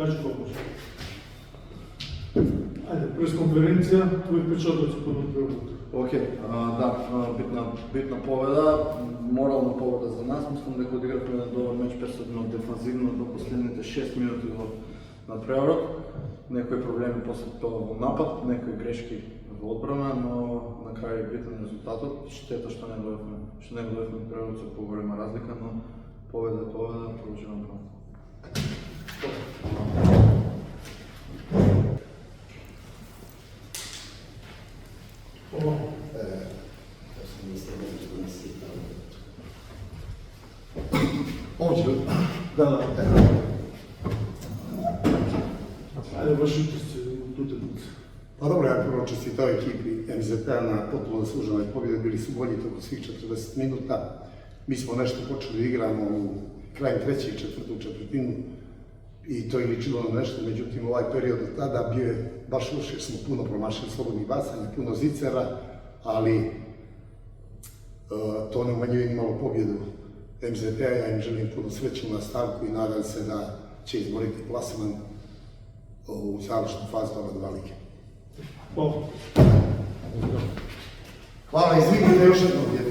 Кажи колку што. Ајде, пресконференција, твои впечатоци по надпреварата. Океј, битна победа, морална победа за нас. Мислам дека одигравме на добар меч, персодно дефанзивно до последните 6 минути во надпреварот. Некои проблеми после тоа во напад, некои грешки во одбрана, но на крај битен резултатот. Штета што не дојдовме надпреварот со поголема разлика, но победа е победа, продолжуваме напред. Овде? Да. Ајде, ваши учести од утакмица. Па добро, ја прво честитав екипи МЗП на потpuno заслужена победа, били су болji току свих 40 минута. Mi smo nešto počeli da igramo u krajem treće i četvrtu četvrtinu i to je ličilo na nešto, međutim ovaj period od tada bio je baš loš jer smo puno promašili slobodnih bacanja, puno zicera, ali to ne umanjuje ni malo pobjedu MZP-a, ja im želim puno sreće u nastavku i nadam se da će izboriti plasman u završnu fazu ova dva lige. Hvala. Hvala, izvinite još jednom.